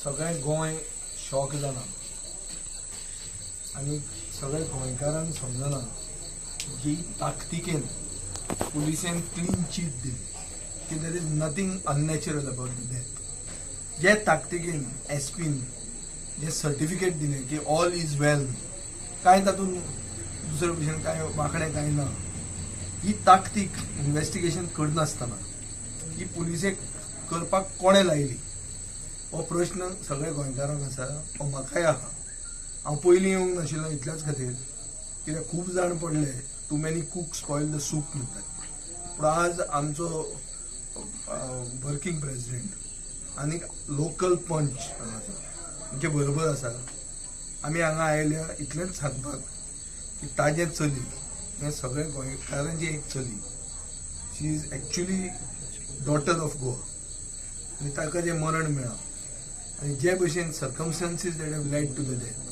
सगळें गोंय शॉक जालां आनी सगळ्या गोंयकारांक समजना जी ताकतिकेन पुलिसेन क्लीन चीट दिली की there is nothing unnatural about the death. जे ताकतिकेन एसपीन जे सर्टिफिकेट दिलें की ऑल इज वेल, कांय तातूंत दुसरे भशेन कांय वांकडें कांय ना. ही ताकतीक इन्व्हेस्टिगेशन करनासतना ही पुलिसेक करपाक कोणें लायली हो प्रश्न सगळ्या गोंयकारांक आसा. हो म्हाकाय आहा. हांव पयलीं येवंक नाशिल्लो इतल्याच खातीर कित्याक खूब जाण पडले too many cook spoil the soup म्हणटात. पूण आज आमचो वर्किंग प्रेसिडेंट आनी लोकल पंच आमचे बरोबर आसा. आमी हांगा आयल्या इतलेंच सांगपाक की ताजें चली हें सगळ्या गोंयकारांची एक चली. She is actually daughter of Goa आनी ताका जें मरण मेळ्ळां आनी जे भशेन circumstances that have led to the death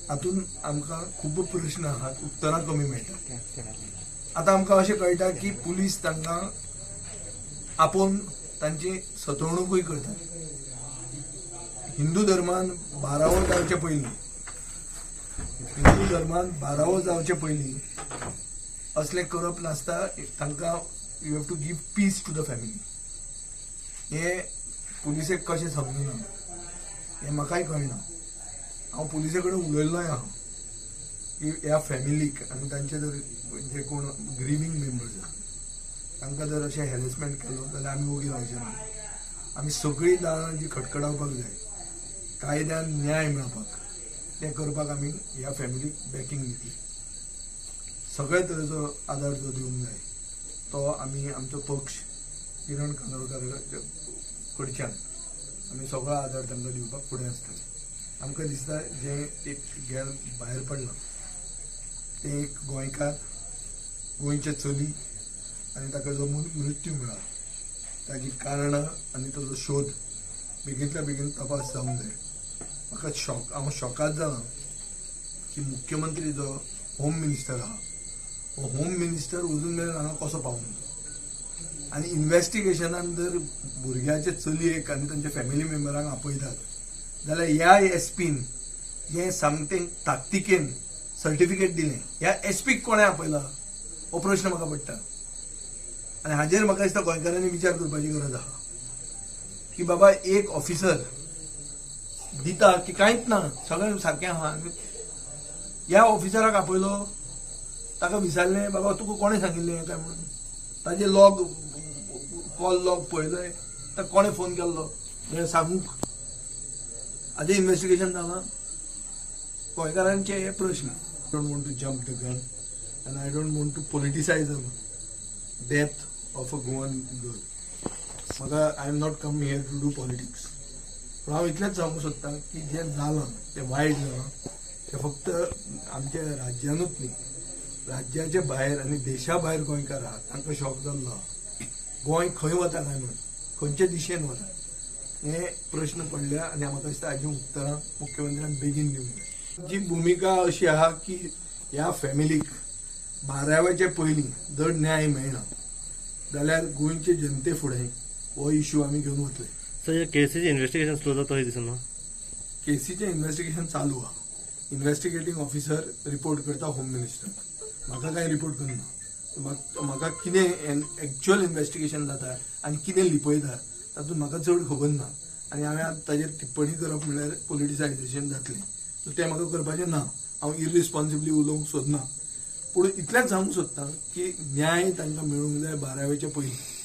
हातूंत आमकां खूब प्रश्न आहात, उत्तरां कमी मेळटात. आतां आमकां अशें कळटा की पुलीस तांकां आपोवन तांची सतवणूकूय करतात. हिंदू धर्मान 12वो जावचे पयलीं असलें करप नासता. तांकां you have to give peace to the family. हें पुलिसेक कशें समजना हें म्हाकाय कळना. हांव पुलिसे कडेन उलयल्लोय आहा की ह्या फॅमिलीक आनी तांचे जर जे कोण ग्रिवींग मेंबर्स आहा तांकां जर अशें हॅरेसमेंट केलो जाल्यार आमी वोगी रावचे ना. आमी सगळीं दाळां जी खटखटावपाक जाय कायद्यान न्याय मेळपाक तें करपाक आमी ह्या फॅमिलीक बॅकींग दितली. सगळ्या तरेचो आदार जो दिवंक जाय तो आमी आमचो पक्ष किरण कांदोळकर कडच्यान आमी सगळो आदार तांकां दिवपाक फुडें आसतले. आमकां दिसता जे एक गेल भायर पडलां तें एक गोंयकार, गोंयचे चली आनी ताका जो मृत्यू मेळ्ळा ताची कारणां आनी ताचो शोध बेगींतल्या बेगीन तपास जावंक जाय. हांव शॉकाद जालां की मुख्यमंत्री जो होम मिनिस्टर आहा हो होम मिनिस्टर अजून मेरेन हांगा कसो पावना. आनी इन्व्हेस्टिगेशनान जर भुरग्याचे चलयेक आनी तांच्या फॅमिली मेंबरांक आपयतात जाल्यार ह्या एसपीन जें सामकें ताकतिकेन सर्टिफिकेट दिलें ह्या एसपीक कोणें आपयला हो प्रश्न म्हाका पडटा. आनी हाजेर म्हाका दिसता गोंयकारांनी विचार करपाची गरज आहा की बाबा एक ऑफिसर दिता की कांयच ना सगळें सारकें आहा. ह्या ऑफिसराक आपयलो ताका विचारलें बाबा तुका कोणें सांगिल्लें हें काय म्हणून ताजे लॉग कॉल लॉग पळयले ताका कोणें फोन केल्लो हें सांगूंक हाजें इन्व्हेस्टिगेशन जालां. गोंयकारांचे हे प्रश्न. I don't want to jump the gun आनी I don't want to politicise the death of a Goan girl. म्हाका I am not come here to do politics. पूण हांव इतलेंच सांगूंक सोदतां की जें जालां तें वायट जालां तें फक्त आमच्या राज्यानूच न्ही राज्याचे भायर आनी देशा भायर गोंयकार आहात तांकां शॉक जाल्लो आहा. गोंय खंय वता काय म्हणून खंयचे दिशेन वता हे प्रश्न पडल्या आनी म्हाका दिसता हाजी उत्तरां मुख्यमंत्र्यान बेगीन दिवंक जाय. जी भुमिका अशी आहा की ह्या फॅमिलीक 12वेचे पयलीं जर न्याय मेळना जाल्यार गोंयचे जनते फुडें हो इश्यू आमी घेवन वतले. सर केसीचे इन्व्हेस्टिगेशन स्लो जाता अशें दिसना. केसीचें इन्व्हेस्टिगेशन चालू आहा. इन्व्हेस्टिगेटींग ऑफिसर रिपोर्ट करता होम मिनिस्टर. म्हाका कांय रिपोर्ट करना. म्हाका कितें एक्च्युअल इन्व्हेस्टिगेशन जाता आनी कितें लिपयता तातूंत म्हाका चड खबर ना आनी हांवें आतां ताजेर टिप्पणी करप म्हणल्यार पॉलिटिसायजेशन जातलें सो तें म्हाका करपाचें ना. हांव इररिस्पॉन्सिबली उलोवंक सोदना. पूण इतलेंच सांगूंक सोदतां की न्याय तांकां मेळूंक जाय 12वेचे पयलीं.